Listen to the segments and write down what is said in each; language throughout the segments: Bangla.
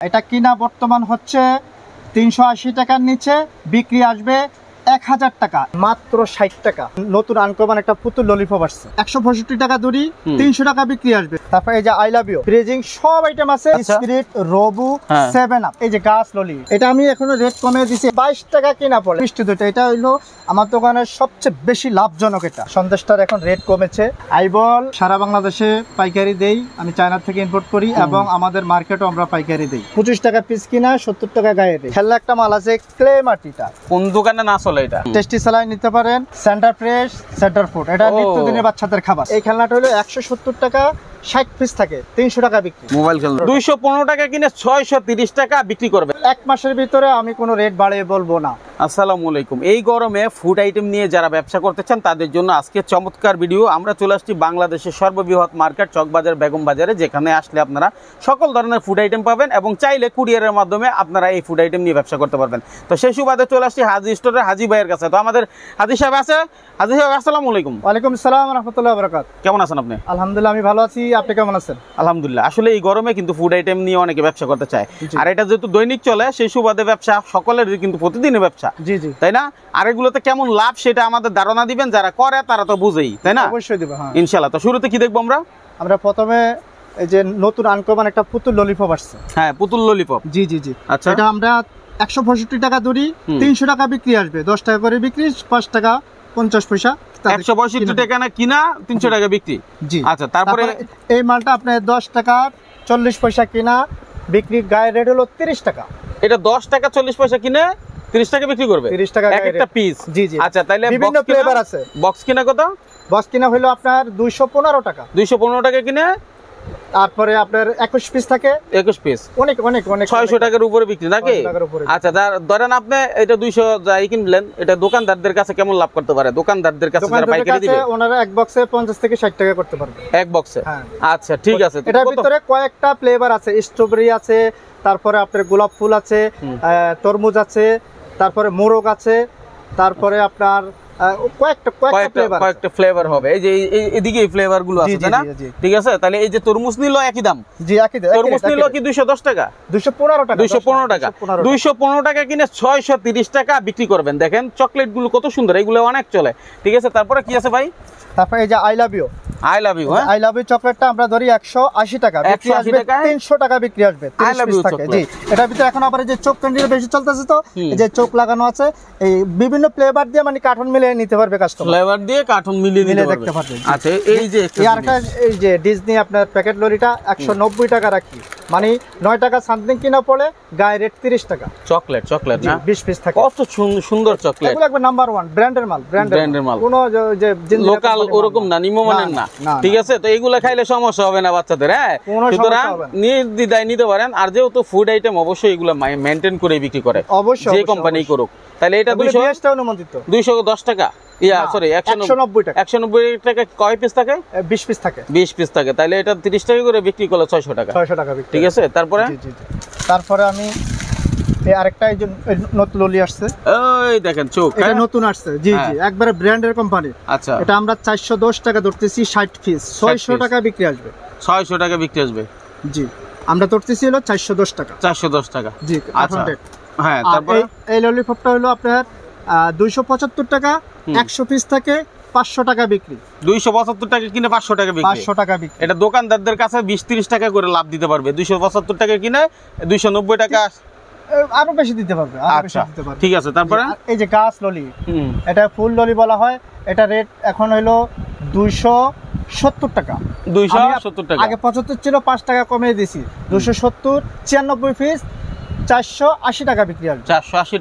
এটা কিনা বর্তমান হচ্ছে 380 টাকার নিচে, বিক্রি আসবে 1000 টাকা, মাত্র 60 টাকা। নতুন আনকমন একটা পুতুল ললিপপ আসছে, 165 টাকা দড়ি, 300 টাকা বিক্রি আসবে। তারপর এই যে আই লাভ ইউ ফ্রিজিং সব আইটেম আছে, স্পিরিট, রবু, 7 আপ, এই যে গাছ ললি, এটা আমি এখনো রেট কমে দিছি, 22 টাকা কিনা পড়ে। মিষ্টি দুটো, এটা হইলো আমার দোকানের সবচেয়ে বেশি লাভজনক। এটা সন্দেশটার এখন রেট কমেছে। আইবল সারা বাংলাদেশে পাইকারি দেই, আমি চায়না থেকে ইম্পোর্ট করি এবং আমাদের মার্কেটও আমরা পাইকারি দেই। 25 টাকা পিস কিনা, 70 টাকা গায়ে দেই। খেলনা একটা মাল আছে ক্লে মাটিটা, কোন দোকানে না চলে এটা? টেস্টি সালাই নিতে পারেন, সেন্টার ফ্রেশ, সেন্টার ফুড, এটা নিত্যদিনের বাচ্চাদের খাবার। এই খেলনাটা হলো 170 টাকা, 60 পিস থাকে, 300 টাকা বিক্রি। মোবাইল খেলনা 215 টাকা কিনে 630 টাকা বিক্রি করবে। এক মাসের ভিতরে আমি কোনো রেট বাড়িয়ে বলবো না। আসসালামু আলাইকুম। এই গরমে ফুড আইটেম নিয়ে যারা ব্যবসা করতে চান তাদের জন্য আজকে চমৎকার ভিডিও। আমরা চলে আসছি বাংলাদেশের সর্ববৃহৎ মার্কেট চকবাজার বেগম বাজারে, যেখানে আসলে আপনারা সকল ধরনের ফুড আইটেম পাবেন এবং চাইলে কুরিয়ারের মাধ্যমে আপনারা এই ফুড আইটেম নিয়ে ব্যবসা করতে পারবেন। তো সেই সুবাদে চলে আসছি হাজি স্টোরের হাজি ভাইয়ের কাছে। তো আমাদের হাজি সাহেব আছে। হাজি সাহেব আসসালামু আলাইকুম। ওয়ালাইকুম আসসালাম রাহমাতুল্লাহি ওয়া বারাকাতুহু। কেমন আছেন আপনি? আলহামদুলিল্লাহ আমি ভালো আছি, আপনি কেমন আছেন? আলহামদুলিল্লাহ। আসলে এই গরমে কিন্তু ফুড আইটেম নিয়ে অনেকে ব্যবসা করতে চায়, আর এটা যেহেতু দৈনিক চলে সেই সুবাদে ব্যবসা সকলের কিন্তু প্রতিদিনের ব্যবসা, জি জি, তাই না? আর এগুলোতে কেমন লাভ সেটা আমাদের ধারণা দিবেন, যারা করে তারা তো বুঝেই, তাই না? অবশ্যই দিব, হ্যাঁ ইনশাআল্লাহ। তো শুরুতে কি দেখবো আমরা? আমরা প্রথমে এই যে নতুন আনকমন একটা পুতুল ললিপপ আসছে। হ্যাঁ, পুতুল ললিপপ। জি জি জি। আচ্ছা, এটা আমরা 165 টাকা দড়ি, 300 টাকা বিক্রি আসবে, 10 টাকা করে বিক্রি, 5 টাকা 50 পয়সা। 165 টাকা না কিনা, 300 টাকা বিক্রি। জি। আচ্ছা, তারপরে এই মালটা আপনার 10 টাকা 40 পয়সা কিনা, বিক্রি গায়ে রেট হলো 30 টাকা। এটা 10 টাকা 40 পয়সা কিনে 30 টাকা বিক্রি করবে, 30 টাকা এক একটা পিস। জি জি। আচ্ছা, তাহলে বিভিন্ন ফ্লেভার আছে। বক্স কিনা কত? বক্স কিনা হলো আপনার 215 টাকা। 215 টাকা কিনে, তারপরে আপনার 21 পিস থাকে, 21 পিস, অনেক অনেক অনেক 600 টাকার উপরে বিক্রি নাকি? আচ্ছা, ধরেন আপনি এটা 200 যাই কিনলেন, এটা দোকানদারদের কাছে কেমন লাভ করতে পারে? দোকানদারদের কাছে যারা পাইকারি দিবে ওনারা এক বক্সে 50 থেকে 60 টাকা করতে পারবে, এক বক্সে। আচ্ছা, ঠিক আছে। এটার ভিতরে কয়েকটা ফ্লেভার আছে, স্ট্রবেরি আছে, তারপরে আপনার গোলাপ ফুল আছে, তরমুজ আছে, তারপরে মোরগ আছে, তারপরে আপনার কয়েকটা ফ্লেভার হবে। এই যে এদিকে এই ফ্লেভার গুলো আছে না? ঠিক আছে। তাহলে এই যে তরমুজ নিলো একই দাম? জি, একই দাম। তরমুজ নিলো কি 210 টাকা? 215 টাকা। 215 টাকা। 215 টাকা কিনে 630 টাকা বিক্রি করবেন। দেখেন চকলেট গুলো কত সুন্দর, এগুলো অনেক চলে। ঠিক আছে, তারপরে কি আছে ভাই? তারপরে এই যে I love you, I love you, হ্যাঁ, আই লাভ ইউ চকলেটটা আমরা ধরি 180 টাকা, বিক্রি আসবে 300 টাকা বিক্রি আসবে, 30 পিস থাকে। জি, এটার ভিতরে এখন আবার এই যে চোখ ক্যান্ডি বেশি চলতেছে, তো এই যে চোখ লাগানো আছে, এই বিভিন্ন ফ্লেভার দিয়ে মানে কার্টন মিলিয়ে নিতে পারবে কাস্টমার, ফ্লেভার দিয়ে কার্টন মিলিয়ে দেখতে পারবে। আচ্ছা, এই যে এই যে ডিজনি আপনার প্যাকেট লরিটা 190 টাকা রাখি, মানে 9 টাকা সামথিং কিনা পড়ে, গায়ে রেট 30 টাকা। চকলেট না, 20 পিস থাকে, কত সুন্দর চকলেট, এগুলো একবার নাম্বার 1 ব্র্যান্ডের মাল, ব্র্যান্ডের মাল, কোনো যে লোকাল ওরকম না, নিম্নমানের না। ঠিক আছে, তো এগুলো খাইলে সমস্যা হবে না বাচ্চাদের। হ্যাঁ, সুতরাং নির্দ্বিধায় নিতে পারেন। আর যেহেতু ফুড আইটেম অবশ্যই এগুলো মেইনটেইন করে বিক্রি করে, অবশ্যই যে কোম্পানি করুক। তাহলে এটা 210 টাকা, সরি 190 টাকা। 190 টাকা কয় পিস থাকে? 20 পিস থাকে। 20 পিস থাকে, তাহলে এটা 30 টাকা করে বিক্রি করলে 600 টাকা। 600 টাকা বিক্রি। ঠিক আছে, তারপরে আমি এই আরেকটা এই যে নতুন ললি আসছে, এই দেখেন চোখ, এটা নতুন আসছে। জি জি, একবারে ব্র্যান্ডের কোম্পানি। আচ্ছা, এটা আমরা 410 টাকা ধরতেছি, 60 পিস 600 টাকা বিক্রি আসবে। 600 টাকা বিক্রি আসবে। জি, আমরা ধরতেছি হলো 410 টাকা। 410 টাকা। জি, আচ্ছা। হ্যাঁ, তারপরে এই ললিপপটা হলো আপনার 275 টাকা, 100 পিস থাকে, 500 টাকা বিক্রি। 275 টাকা কিনে 500 টাকা বিক্রি। 500 টাকা বিক্রি। এটা দোকানদারদের কাছে 20-30 টাকা করে লাভ দিতে পারবে। 275 টাকা কিনে 290 টাকা আরো বেশি দিতে পারবে। আচ্ছা, ঠিক আছে। তারপরে এই যে গাছ ললি, এটা ফুল ললি বলা হয়, এটা রেট এখন হলো 270 টাকা। 270 টাকা, আগে 75 ছিল, 5 টাকা কমিয়ে দিয়েছি, 270, 96 পিস 480 টাকা বিক্রি আসবে। 480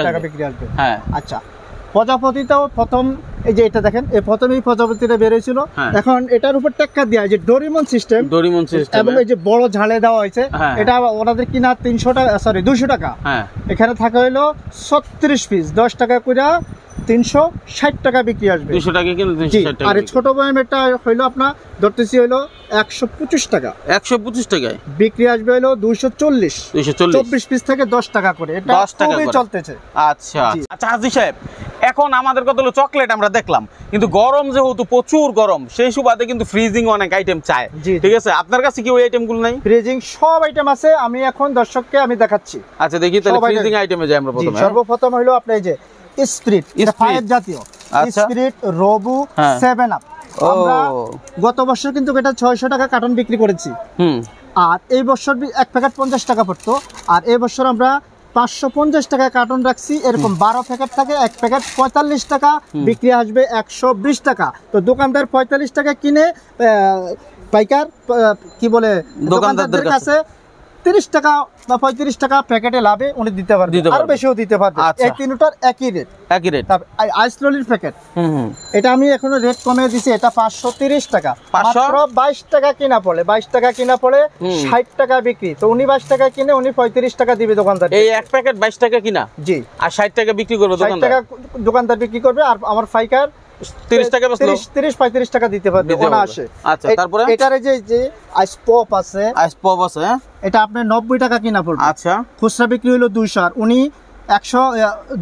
টাকা বিক্রি আসবে। হ্যাঁ, আচ্ছা। প্রজাপতিটাও প্রথম, এই যে এটা দেখেন, এই প্রথমেই প্রজাপতিটা বের হয়েছিল, এখন এটার উপর টেক্কা দেওয়া, যে ডোরিমন সিস্টেম, এবং এই যে বড় ঝালে দেওয়া হয়েছে, এটা ওনাদের কিনা 300 টাকা, সরি 200 টাকা। এখানে থাকা হইলো 36 পিস, 10 টাকা করে 360 টাকা বিক্রি আসবে। 200 টাকা কিনে 360 টাকা। আর ছোট বয়ামেরটা হইলো আপনার ধরতেছি হইলো 125 টাকা। 125 টাকায় বিক্রি আসবে হইলো 240। 24 পিস থেকে 10 টাকা করে, এটা খুবই চলতেছে। আচ্ছা আচ্ছা, হাজি সাহেব এখন আমাদের কত হলো চকলেট আমরা দেখলাম, কিন্তু গরম যেহেতু প্রচুর গরম, সেই সুবাদে কিন্তু ফ্রিজিং অনেক আইটেম চায়। ঠিক আছে, আপনার কাছে কি ওই আইটেমগুলো নাই? ফ্রিজিং সব আইটেম আছে, আমি এখন দর্শককে আমি দেখাচ্ছি। আচ্ছা দেখি তাহলে ফ্রিজিং আইটেমে যাই আমরা প্রথমে। সর্বপ্রথম হলো আপনি এই যে স্পিরিট, এটা ফায়ার জাতীয় স্পিরিট, রবু, 7 আপ। আমরা গত বছর কিন্তু এটা 600 টাকা কার্টন বিক্রি করেছি, আর এই বছর এক প্যাকেট 50 টাকা পড়তো, আর এই বছর আমরা 550 টাকা কার্টন রাখছি। এরকম 12 প্যাকেট থাকে, এক প্যাকেট 45 টাকা, বিক্রি আসবে 120 টাকা। তো দোকানদার 45 টাকা কিনে পাইকার কি বলে দোকানদারদের কাছে 30 টাকা বা 35 টাকা প্যাকেটে লাভে উনি দিতে পারবে, আর বেশিও দিতে পারবে। এই তিনটার একই রেট। আইস ললির প্যাকেট, এটা আমি এখনো রেট কমিয়ে দিছি, এটা 530 টাকা, মাত্র 22 টাকা কিনা পড়ে, 22 টাকা কিনা পড়ে 60 টাকা বিক্রি। তো উনি 22 টাকা কিনে উনি 35 টাকা দিবে দোকানদার। এই এক প্যাকেট 22 টাকা কিনা, জি, আর 60 টাকা বিক্রি করবে দোকানদার। 60 টাকা দোকানদার বিক্রি করবে, আর আমার পাইকার 30 টাকা বেচলো, 30-35 টাকা দিতে পারবে ওনা আসে। আচ্ছা, তারপরে এটার যে আইস পপ আছে, এটা আপনি 90 টাকা কিনা পড়বে। আচ্ছা, খুচরা বিক্রি হলো 200, আর উনি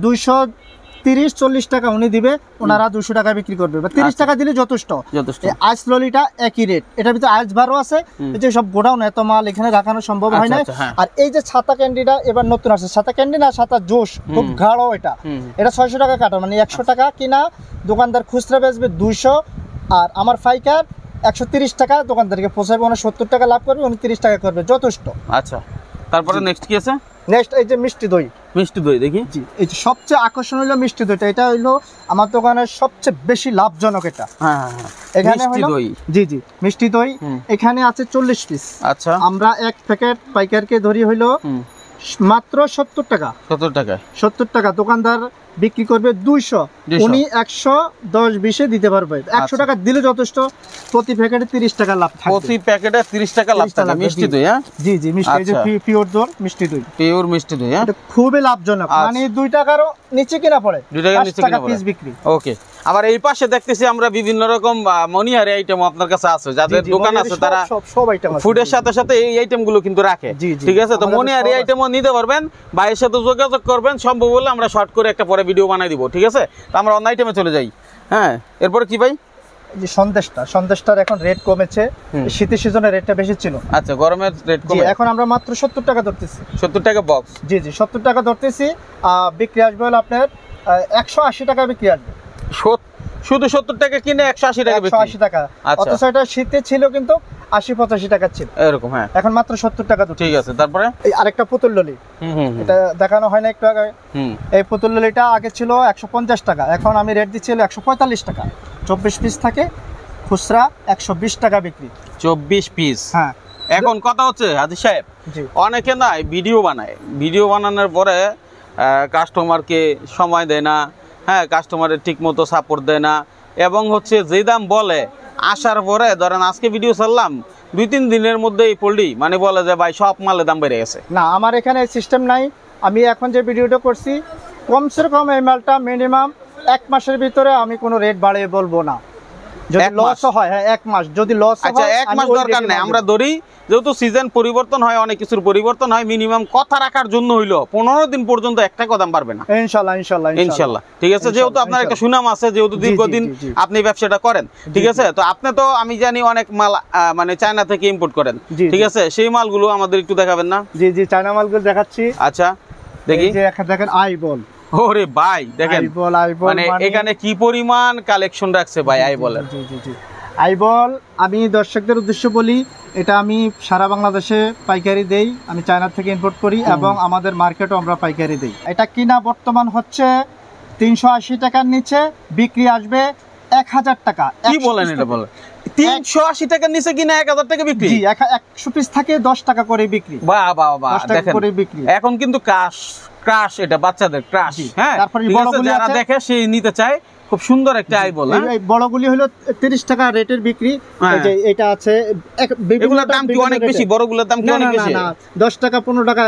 230-40 টাকা উনি দিবে, ওনারা 200 টাকা বিক্রি করবে, বা 30 টাকা দিলে যথেষ্ট। আইস ললিটা একই রেট, এটার ভিতরে আইস বারও আছে। এই যে সব গোডাউন, এত মাল এখানে রাখানো সম্ভব হয় না। আর এই যে ছাতা ক্যান্ডিটা এবার নতুন আসছে, ছাতা ক্যান্ডি না ছাতা জোশ, খুব গাঢ়, এটা 600 টাকা কাটা, মানে 100 টাকা কিনা দোকানদার খুচরা বেচবে 200, আর আমার পাইকার 130 টাকা দোকানদারকে পোষাবে, ওনার 70 টাকা লাভ করবে, উনি 30 টাকা করবে, যথেষ্ট। আচ্ছা, তারপরে নেক্সট কি আছে? নেক্সট এই যে মিষ্টি দই। মিষ্টি দই দেখি, জি, এই যে সবচেয়ে আকর্ষণ হলো মিষ্টি দইটা। এটা হলো আমার দোকানের সবচেয়ে বেশি লাভজনক এটা। এখানে হলো জি জি মিষ্টি দই, এখানে আছে 40 পিস। আচ্ছা, আমরা এক প্যাকেট পাইকারকে ধরি হইলো মাত্র 70 টাকা। 70 টাকা দোকানদার বিক্রি করবে 200, উনি 110-20 দিতে পারবে। 100 টাকা দিলে যথেষ্ট, প্রতি প্যাকেটে 30 টাকা লাভ থাকবে। প্রতি প্যাকেটে 30 টাকা লাভ থাকে মিষ্টি দই। হ্যাঁ, জি জি, মিষ্টি এই যে পিওর দই মিষ্টি দই, পিওর মিষ্টি দই। হ্যাঁ, এটা খুবই লাভজনক, মানে 2 টাকারও নিচে কিনা পড়ে, 2 টাকার নিচে কিনা পড়ে পিস বিক্রি। ওকে, আবার এই পাশে দেখতেছি আমরা বিভিন্ন রকম মনিহারি আইটেম আপনার কাছে আছে, যাদের দোকান আছে তারা সব আইটেম ফুডের সাথে সাথে এই আইটেমগুলো কিন্তু রাখে। ঠিক আছে, তো মনিহারি আইটেমও নিতে পারবেন, ভাইয়ের সাথে যোগাযোগ করবেন, সম্ভব হলে আমরা শর্ট করে একটা পরে ভিডিও বানাই দিব। ঠিক আছে, তো আমরা অন্য আইটেমে চলে যাই। হ্যাঁ, এরপরে কি ভাই? যে সন্দেশটার এখন রেট কমেছে, শীতের সিজনে রেটটা বেশি ছিল। আচ্ছা, গরমের রেট কমে এখন আমরা মাত্র 70 টাকা ধরতেছি। 70 টাকা বক্স, জি জি 70 টাকা ধরতেছি। বিক্রি আসবে হলো আপনার 180 টাকা বিক্রি আসবে। শুধু 70 টাকা কিনে 180 টাকা বিক্রি, 180 টাকা। অথচ এটা শীতে ছিল কিন্তু 80-85 টাকা ছিল এরকম। হ্যাঁ, এখন মাত্র 70 টাকা। ঠিক আছে, তারপরে এই আরেকটা পুতুল ললি, এটা দেখানো হয় না একটু আগে। এই পুতুল ললিটা আগে ছিল 150 টাকা, এখন আমি রেট দিচ্ছি 145 টাকা। 24 পিস থাকে, খুচরা 120 টাকা বিক্রি। 24 পিস। হ্যাঁ, এখন কথা হচ্ছে হাজি সাহেব, অনেকে না ভিডিও বানায়, ভিডিও বানানোর পরে কাস্টমারকে সময় দেয় না। হ্যাঁ, কাস্টমারের ঠিক মতো সাপোর্ট দেয় না, এবং হচ্ছে যে দাম বলে আসার পরে ধরেন আজকে ভিডিও ছাড়লাম, 2-3 দিনের মধ্যেই পড়লি মানে বলে যে ভাই সব মালের দাম বেড়ে গেছে। না, আমার এখানে সিস্টেম নাই। আমি এখন যে ভিডিওটা করছি, কমসে কম এই মালটা মিনিমাম 1 মাসের ভিতরে আমি কোনো রেট বাড়িয়ে বলবো না। যদি লস হয়, হ্যাঁ 1 মাস যদি লস হয়, আচ্ছা 1 মাস দরকার নাই, আমরা ধরি যেহেতু সিজন পরিবর্তন হয়, অনেক কিছুর পরিবর্তন হয়, মিনিমাম কথা রাখার জন্য হইলো 15 দিন পর্যন্ত এক টাকা দাম পারবে না। ইনশাআল্লাহ ইনশাআল্লাহ ইনশাআল্লাহ। ঠিক আছে, যেহেতু আপনার একটা সুনাম আছে, যেহেতু দীর্ঘদিন আপনি ব্যবসাটা করেন। ঠিক আছে, তো আপনি তো আমি জানি অনেক মাল মানে চায়না থেকে ইম্পোর্ট করেন। ঠিক আছে, সেই মালগুলো আমাদের একটু দেখাবেন না? জি জি, চায়না মালগুলো দেখাচ্ছি। আচ্ছা দেখি, এই যে এখন দেখেন আইবল। ওরে ভাই দেখেন, মানে এখানে কি পরিমাণ কালেকশন রাখছে ভাই আইবলের। জি জি জি, আইবল আমি দর্শকদের উদ্দেশ্যে বলি, এটা আমি সারা বাংলাদেশে পাইকারি দেই, আমি চায়না থেকে ইম্পোর্ট করি, এবং আমাদের মার্কেটও আমরা পাইকারি দেই। এটা কিনা বর্তমান হচ্ছে 380 টাকার নিচে, বিক্রি আসবে 1000 টাকা। কি বলেন এটা? বলেন 380 টাকার নিচে কিনা 1000 টাকা বিক্রি? জি, 100 পিস থাকে 10 টাকা করে বিক্রি। বাহ বাহ বাহ, দেখেন এখন কিন্তু ক্রাশ, এটা বাচ্চাদের ক্রাশ। হ্যাঁ, যারা দেখে সেই নিতে চায়, খুব সুন্দর একটা আইবল। এই বড়গুলি হলো 30 টাকা রেটের বিক্রি। এই যে এটা আছে, এগুলোর দাম কি অনেক বেশি? বড়গুলোর দাম কি অনেক বেশি? না, 10 টাকা 15 টাকা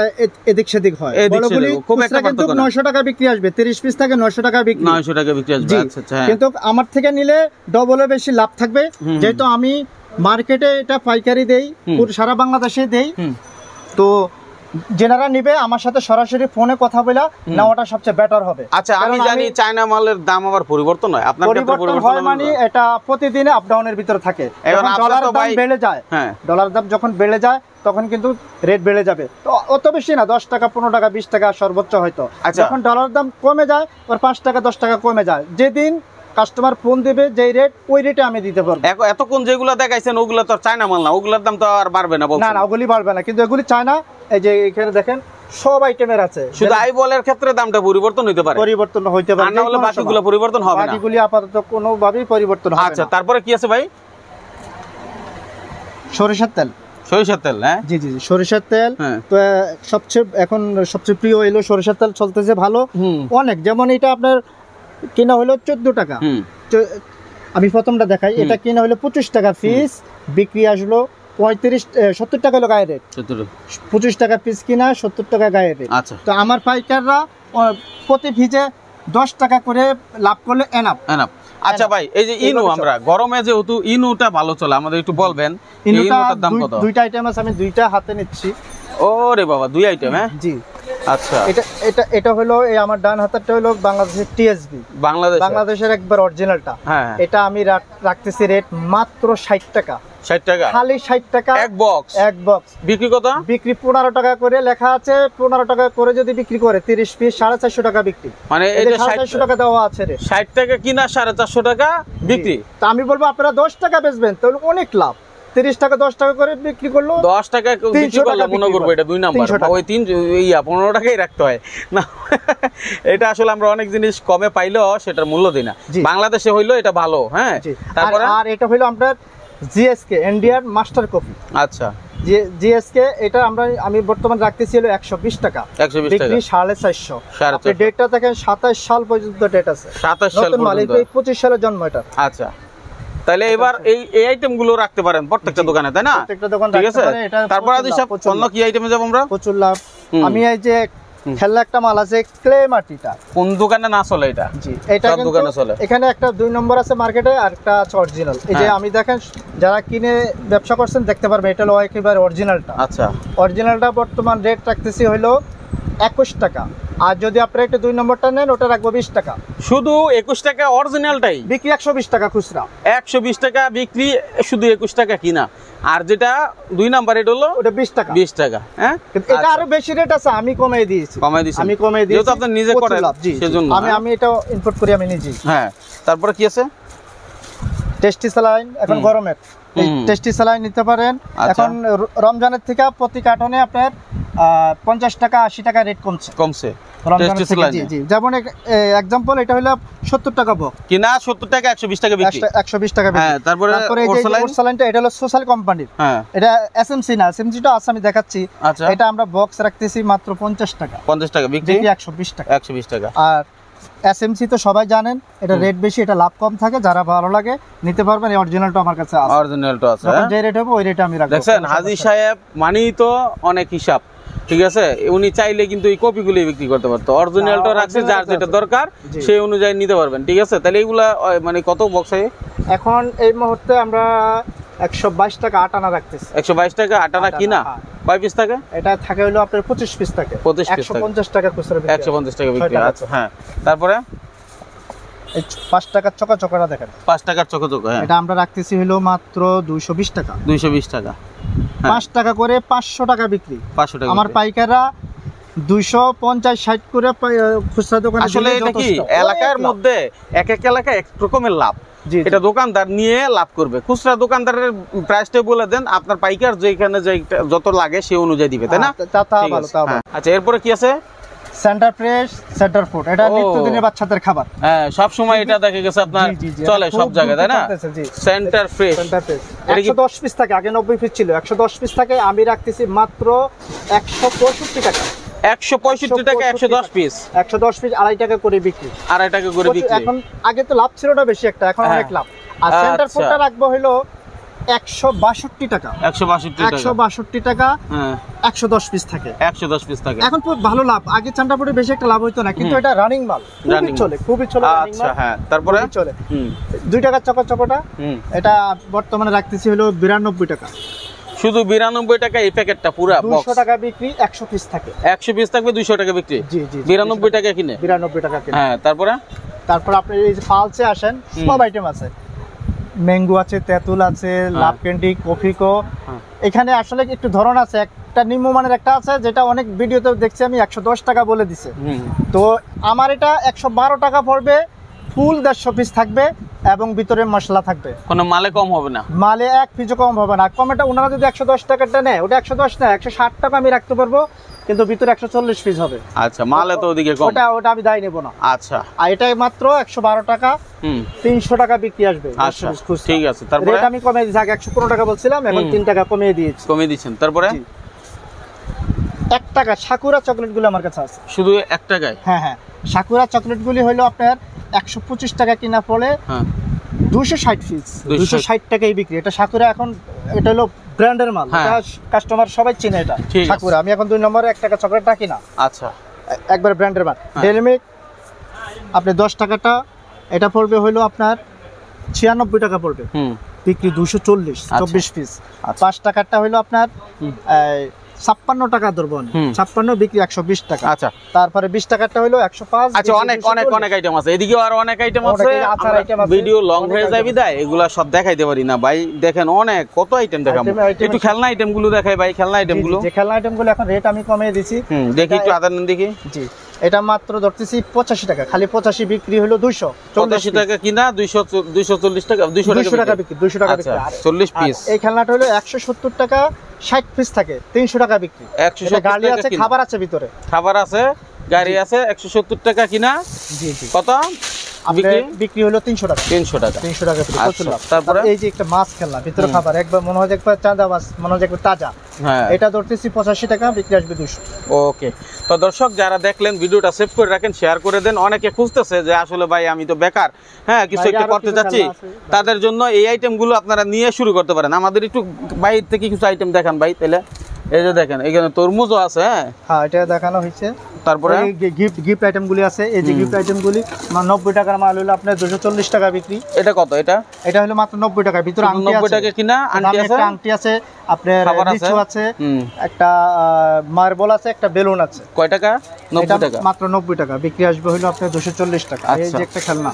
এদিক সেদিক হয়। বড়গুলি খুব একটা পার্থক্য না, 900 টাকা বিক্রি আসবে। 30 পিস থাকে 900 টাকা বিক্রি, 900 টাকা বিক্রি আসবে। আচ্ছা আচ্ছা, কিন্তু আমার থেকে নিলে ডবলে বেশি লাভ থাকবে, যেহেতু আমি মার্কেটে এটা পাইকারি দেই, পুরো সারা বাংলাদেশে দেই। তো যারা নিবে আমার সাথে সরাসরি ফোনে কথা বলে নেওয়াটা সবচেয়ে বেটার হবে। আচ্ছা, আমি জানি চায়না মালের দাম আবার পরিবর্তন হয়, আপনার ক্ষেত্রে পরিবর্তন হয় মানে এটা প্রতিদিনে আপ ডাউনের ভিতরে থাকে। যখন ডলারের দাম বেড়ে যায়, ডলার দাম যখন বেড়ে যায় তখন কিন্তু রেট বেড়ে যাবে। তো অত বেশি না, 10 টাকা 15 টাকা 20 টাকা সর্বোচ্চ হয়তো। যখন ডলার দাম কমে যায় ওর 5 টাকা 10 টাকা কমে যায়, যেদিন কাস্টমার ফোন দিবে যেই রেট ওই রেটে আমি দিতে পারবো। এতক্ষণ যেগুলো দেখাইছেন ওগুলো তো চায়না মাল না, ওগুলোর দাম তো আর বাড়বে না? না না, ওগুলি বাড়বে না, কিন্তু এগুলি চায়না। এই যে এখানে দেখেন সব আইটেমের আছে, শুধু আইবলের ক্ষেত্রে দামটা পরিবর্তন হইতে পারে, পরিবর্তন হইতে পারে, না হলে বাকিগুলো পরিবর্তন হবে না। বাকিগুলি আপাতত কোনোভাবেই পরিবর্তন হবে না। আচ্ছা, তারপরে কি আছে ভাই? সরিষার তেল। সরিষার তেল, হ্যাঁ জি জি জি, সরিষার তেল। তো এখন সবচেয়ে প্রিয় হলো সরিষার তেল, চলতেছে ভালো অনেক। যেমন এটা আপনার কিনা হলো 14 টাকা, আমি প্রথমটা দেখাই। এটা কিনা হলো 25 টাকা পিস, বিক্রি আসলো 70 টাকা হলো গায়ের রেট। 25 টাকা পিস কিনা, 70 টাকা গায়ের রেট। তো আমার পাইকাররা প্রতি পিসে 10 টাকা করে লাভ করলে এনাফ। আচ্ছা ভাই, এই যে ইনু, আমরা গরমে যেহেতু ইনুটা ভালো চলে, আমাদের একটু বলবেন ইনুটার দাম কত? দুইটা আইটেম আছে, আমি দুইটা হাতে নিচ্ছি। ওরে বাবা, দুই আইটেম? হ্যাঁ জি। আচ্ছা, এটা হলো এই আমার ডান হাতেরটা হলো বাংলাদেশের টিএসবি, বাংলাদেশের একবার অরিজিনালটা। এটা আমি রাখতেছি রেট মাত্র 60 টাকা। 60 টাকা? খালি 60 টাকা এক বক্স। বিক্রি কত? বিক্রি 15 টাকা করে লেখা আছে। 15 টাকা করে যদি বিক্রি করে 30 পিস 450 টাকা বিক্রি, মানে এই যে 450 টাকা দেওয়া আছে রে। 60 টাকা কিনা, 450 টাকা বিক্রি। তো আমি বলবো আপনারা 10 টাকা বেচবেন, তাহলে অনেক লাভ। 30 টাকা 10 টাকা করে বিক্রি করলো, 10 টাকা বিক্রি করলে মনে করবো এটা 2 নাম্বার। ওই 15 টাকাই রাখতে হয় না। এটা আসলে আমরা অনেক জিনিস কমে পাইলেও সেটার মূল্য দিই না। বাংলাদেশে হইলো এটা ভালো। হ্যাঁ, তারপরে আর এটা হইলো আপনার জিএসকে ইন্ডিয়ান মাস্টার কফি। আচ্ছা, জিএসকে এটা আমি বর্তমান রাখতেছি হলো 120 টাকা, বিক্রি 450। ডেটটা দেখেন 27 সাল পর্যন্ত ডেট আছে। 27 সাল পর্যন্ত, 25 সালের জন্ম এটা। আচ্ছা, তাহলে এবার এই আইটেম গুলো রাখতে পারেন প্রত্যেকটা দোকানে, তাই না? প্রত্যেকটা দোকান ঠিক আছে। তারপর আদি সব অন্য কি আইটেমে যাব আমরা? প্রচুর লাভ। আমি এই যে খেলনা একটা মাল আছে ক্লে মাটিটা, কোন দোকানে না চলে এটা? জি, এটা সব দোকানে চলে। এখানে একটা 2 নম্বর আছে মার্কেটে, আর একটা আছে অরিজিনাল। এই যে আমি দেখেন যারা কিনে ব্যবসা করছেন দেখতে পারবে, এটা হলো একেবারে অরিজিনালটা। আচ্ছা, অরিজিনালটা বর্তমান রেট রাখতেছি হলো 21 টাকা। আর যদি আপনারা একটা 2 নম্বরটা নেন ওটা রাখবো 20 টাকা। শুধু 21 টাকা অরিজিনালটাই বিক্রি, 120 টাকা খুচরা, 120 টাকা বিক্রি, শুধু 21 টাকা কিনা। আর যেটা 2 নাম্বার রেট হলো ওটা 20 টাকা। 20 টাকা, হ্যাঁ। এটা আরো বেশি রেট আছে, আমি কমাই দিয়েছি। আমি কমাই দিয়েছি যেহেতু আপনি নিজে করেন, সেজন্য আমি এটা ইম্পোর্ট করি আমি নিজেই। হ্যাঁ, তারপরে কি আছে? টেস্টি স্যালাইন এখন গরমের, টেস্টি স্যালাইন নিতে পারেন। এখন রমজানের থেকে প্রতি কার্টনে আপনার 50 টাকা 80 টাকা রেট কমছে রমজানের থেকে। জি জি, যেমন एग्जांपल এটা হলো 70 টাকা বক্স কিনা, 70 টাকা 120 টাকা বিক্রি, 120 টাকা বিক্রি। হ্যাঁ, তারপরে এই যে ওরসালাইনটা এটা হলো সোশ্যাল কোম্পানির। হ্যাঁ, এটা এসএমসি না, এসএমসিটা আছে আমি দেখাচ্ছি। এটা আমরা বক্স রাখতেছি মাত্র 50 টাকা, 50 টাকা বিক্রি, 120 টাকা, 120 টাকা। আর এসএমসি তো সবাই জানেন এটা রেট বেশি, এটা লাভ কম থাকে। যারা ভালো লাগে নিতে পারবেন, এই অরিজিনালটা আমার কাছে আছে। অরিজিনালটা আছে, যে রেট হবে ওই রেটে আমি রাখবো। দেখেন হাজী সাহেব মানেই তো অনেক হিসাব, ঠিক আছে। উনি চাইলে কিন্তু এই কপিগুলি বিক্রি করতে পারতো, অরিজিনালটা রাখছে, যার যেটা দরকার সেই অনুযায়ী নিতে পারবেন, ঠিক আছে। তাহলে এইগুলা মানে কত বক্সে এখন এই মুহূর্তে আমরা 122 টাকা 8 আনা রাখতেছি। 122 টাকা 8 আনা কিনা, কয় পিস থাকে? এটা থাকে হলো আপনার 25 পিস থাকে, 150 টাকা খুচরা বিক্রি, 150 টাকা বিক্রি। আচ্ছা, হ্যাঁ। তারপরে এই 5 টাকার চকাচকাটা দেখেন, 5 টাকার চকাচকা, হ্যাঁ, এটা আমরা রাখতেছি হলো মাত্র 220 টাকা, 220 টাকা। 5 টাকা করে 500 টাকা বিক্রি, 500 টাকা। আমার পাইকাররা 250-60 করে খুচরা দোকানে। আসলে এটা কি এলাকার মধ্যে এক এক এলাকায় এক রকমের লাভ, এটা দোকানদার নিয়ে লাভ করবে। খুচরা দোকানদারের প্রাইসটা বলে দেন, আপনার পাইকার যেখানে যত লাগে সেই অনুযায়ী দিবে, তাই না? আচ্ছা, এরপরে কি আছে? সেন্টার ফ্রেশ, সেন্টার ফুড, এটা নিত্যদিনের বাচ্চাদের খাবার। হ্যাঁ, সব সময় এটা দেখে গেছে আপনার চলে সব জায়গায়, তাই না? সেন্টার ফ্রেশ, এটা 110 পিস থাকে, আগে 90 পিস ছিল, 110 পিস থাকে। আমি রাখতেছি মাত্র 165 টাকা, 165 টাকা 110 পিস, 110 পিস 2.5 টাকা করে বিক্রি, 2.5 টাকা করে বিক্রি। এখন আগে তো লাভ ছিল না বেশি একটা, এখন অনেক লাভ। আর সেন্টার ফুডটা রাখবো হলো 162 টাকা, 162 টাকা। হ্যাঁ, 110 পিস থাকে, 110 পিস থাকে। এখন খুব ভালো লাভ, আগে সেন্টার ফুডে বেশি একটা লাভ হইতো না, কিন্তু এটা রানিং মাল, খুবই চলে। আচ্ছা, হ্যাঁ, তারপরে চলে 2 টাকা চকচকটা, এটা বর্তমানে রাখতেছি হলো 92 টাকা, শুধু 92 টাকা এই প্যাকেটটা পুরা বক্স 200 টাকা বিক্রি, 100 পিস থাকে। 100 পিস থাকবে 200 টাকা বিক্রি। জি জি 92 টাকা কিনে। 92 টাকা কিনে। হ্যাঁ, তারপর আপনি এই যে পালসে আসেন, সব আইটেম আছে। ম্যাঙ্গো আছে, তেঁতুল আছে, লাভ ক্যান্ডি, কফিকো। এখানে আসলে একটু ধরন আছে, একটা নিম্নমানের একটা আছে যেটা অনেক ভিডিওতে দেখছি আমি 110 টাকা বলে দিছে। তো আমার এটা 112 টাকা পড়বে, ফুল 150 পিস থাকবে এবং ভিতরে মশলা থাকবে। কোনো মালে কম হবে না, মালে এক পিসও কম হবে না। কমটা ওনারা যদি 110 টাকাটা নেয়, ওটা 110 না 160 টাকা আমি রাখতে পারবো, কিন্তু ভিতরে 140 পিস হবে। আচ্ছা, মালে তো ওদিকে কম, ওটা আমি দায় নেব না। আচ্ছা, আর এটাই মাত্র 112 টাকা, 300 টাকা বিক্রি আসবে। আচ্ছা ঠিক আছে। তারপরে রেট আমি কমিয়ে দিয়েছি, আগে 115 টাকা বলছিলাম, এখন 3 টাকা কমিয়ে দিয়েছি। কমিয়ে দিয়েছেন। তারপরে 1 টাকা সাকুরা চকলেটগুলো আমার কাছে আছে, শুধু 1 টাকায়। হ্যাঁ হ্যাঁ, সাকুরা চকলেটগুলি হলো আপনার 125 টাকা কিনা পড়ে, 260 পিস 260 টাকায় বিক্রি। এটা সাকুরা, এখন এটা হলো ব্র্যান্ডের মাল, এটা কাস্টমার সবাই চিনে এটা সাকুরা। আমি এখন 2 নম্বরে 1 টাকা চকলেট রাখি না। আচ্ছা, একবার ব্র্যান্ডের মাল। ডেইরি মিল্ক আপনি 10 টাকাটা, এটা পড়বে হলো আপনার 96 টাকা পড়বে, বিক্রি 240, 24 পিস। 5 টাকাটা হলো আপনার 56 টাকা ধরবো, 56 বিক্রি 120 টাকা। আচ্ছা, তারপরে 20 টাকাটা হলো 105। আচ্ছা, অনেক আইটেম আছে, এদিকেও আরো অনেক আইটেম আছে। ভিডিও লং হয়ে যাবে, তাই এগুলা সব দেখাইতে পারি না ভাই। দেখেন অনেক কত আইটেম দেখাবো। একটু খেলনা আইটেম গুলো দেখাই ভাই, খেলনা আইটেম গুলো। যে খেলনা আইটেম গুলো এখন রেট আমি কমিয়ে দিছি, দেখি একটু আদার দেখি। জি, এটা মাত্র ধরতেছি 85 টাকা, খালি 85 বিক্রি হলো 280 টাকা কিনা, 240 টাকা, 200 টাকা বিক্রি, 200 টাকা বিক্রি। 40 পিস। এই খেলনাটা হলো 170 টাকা, 60 পিস থাকে, 300 টাকা বিক্রি। 170 গাড়ি আছে, খাবার আছে ভিতরে, খাবার আছে, গাড়ি আছে। 170 টাকা কিনা। জি জি। কত বিক্রি হলো? 300 টাকা। 300 টাকা। 300 টাকা বিক্রি। প্রচুর লাভ। তারপরে এই যে একটা মাছ খেলনা, ভিতরে খাবার, একবার মনে হয় একবার চাঁদা মাছ, মনে হয় একবার তাজা। হ্যাঁ, এটা ধরতেছি 85 টাকা, বিক্রি আসবে 200। ওকে। তো দর্শক যারা দেখলেন, ভিডিওটা সেভ করে রাখেন, শেয়ার করে দেন। অনেকে খুঁজতেছে যে আসলে ভাই আমি তো বেকার, হ্যাঁ কিছু একটা করতে যাচ্ছি, তাদের জন্য এই আইটেমগুলো আপনারা নিয়ে শুরু করতে পারেন। আমাদের একটু বাইরে থেকে কিছু আইটেম দেখান ভাই তাহলে। এই যে দেখেন, এখানে তরমুজও আছে। হ্যাঁ, এটা দেখানো হয়েছে। তারপরে গিফট আইটেমগুলি আছে। এই যে গিফট আইটেমগুলি 90 টাকার মাল হলো আপনার 240 টাকা বিক্রি। এটা কত? এটা হলো মাত্র 90 টাকা। ভিতরে আংটি আছে, 90 টাকা কিনা। আংটি আছে, আপনার লিচু আছে, একটা মার্বেল আছে, একটা বেলুন আছে। কয় টাকা? 90 টাকা। মাত্র 90 টাকা বিক্রি আসবে হলো আপনার 240 টাকা। এই যে একটা খেলনা,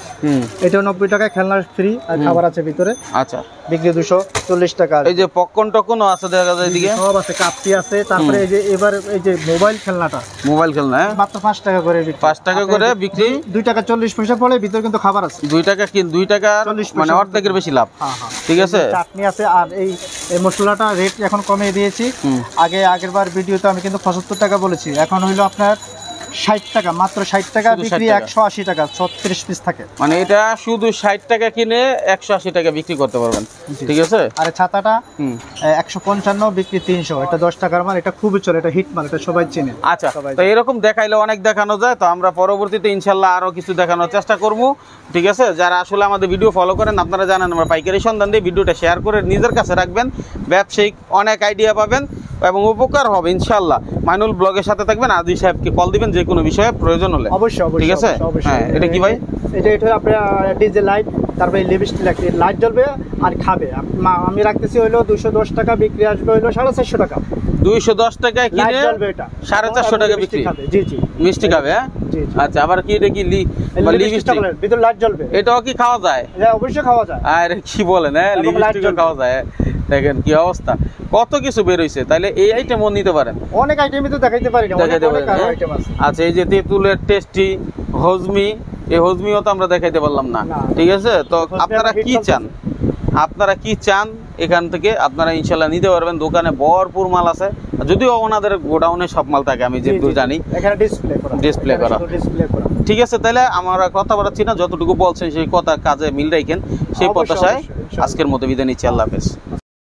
এটাও 90 টাকা, খেলনা ফ্রি আর খাবার আছে ভিতরে। আচ্ছা, বিক্রি 240 টাকা। এই যে পপকর্ন টকনও আছে, দেখা যায় এদিকে সব আছে, কাপটি আছে। তারপরে এই যে এবার এই যে মোবাইল খেলনাটা, মাত্র 5 টাকা করে বিক্রি। 5 টাকা করে বিক্রি, 2 টাকা 40 পয়সা পড়ে, ভিতরে কিন্তু খাবার আছে। 2 টাকা কি 2 টাকা, মানে অর্ধেকের বেশি লাভ। ঠিক আছে, চাটনি আছে। আর এই মশলাটা রেট এখন কমিয়ে দিয়েছি। আগের বার ভিডিওতে আমি কিন্তু 75 টাকা বলেছি, এখন হইলো আপনার 60 টাকা, মাত্র 60 টাকা বিক্রি, 180 টাকা, 36 পিস থাকে। মানে এটা শুধু 60 টাকা কিনে 180 টাকা বিক্রি করতে পারবেন। ঠিক আছে। আর ছাতাটা 155 বিক্রি 300, এটা 10 টাকার মাল, এটা খুবই চলে, এটা হিট মাল, এটা সবাই চেনে। আচ্ছা, তো এরকম দেখাইলে অনেক দেখানো যায়, তো আমরা পরবর্তীতে ইনশাল্লাহ আরো কিছু দেখানোর চেষ্টা করব। ঠিক আছে, যারা আসলে আমাদের ভিডিও ফলো করেন, আপনারা জানেন আমরা পাইকারি সন্ধান দিয়ে ভিডিওটা শেয়ার করে নিজের কাছে রাখবেন, ব্যবসায়িক অনেক আইডিয়া পাবেন এবং উপকার হবে ইনশাল্লাহ। মাইনুল ব্লগের সাথে থাকবেন, আদি সাহেবকে কল দিবেন যে কোনো বিষয়ে প্রয়োজন হলে। অবশ্যই। ঠিক আছে। হ্যাঁ, এটা কি ভাই? এটা আপনার ডিজে লাইট, তারপরে লিপস্টিক লাইট জ্বলবে আর খাবে। আমি রাখতেছি হইলো 210 টাকা, বিক্রি আসবে হইলো 450 টাকা। 210 টাকায় কিনে 450 টাকা বিক্রি। জি জি, মিষ্টি খাবে। হ্যাঁ, আচ্ছা। আবার কি এটা কি লিপস্টিক, ভিতর লাইট জ্বলবে, এটাও কি খাওয়া যায়? হ্যাঁ, অবশ্যই খাওয়া যায়। আরে কি বলেন, হ্যাঁ লিপস্টিকও খাওয়া যায়। দেখেন কি অবস্থা, কত কিছু বের হইছে। তাহলে এই আইটেমও নিতে পারেন। অনেক আইটেমই তো দেখাইতে পারি না, অনেক আইটেম আছে। আচ্ছা, এই যে তেঁতুলের টেস্টি হজমি, এই হজমিও তো আমরা দেখাইতে পারলাম না। ঠিক আছে, তো আপনারা কি চান এখান থেকে আপনারা ইনশাল্লাহ নিতে পারবেন। দোকানে ভরপুর মাল আছে, যদিও ওনাদের গোডাউনে সব মাল থাকে, আমি যেটুকু জানি। এখানে ডিসপ্লে করা। ঠিক আছে, তাহলে আমরা কথা বলাচ্ছি না, যতটুকু বলছেন সেই কথা কাজে মিল রাখেন, সেই প্রত্যাশায় আজকের মতো বিদায় নিচ্ছি। আল্লাহ হাফেজ।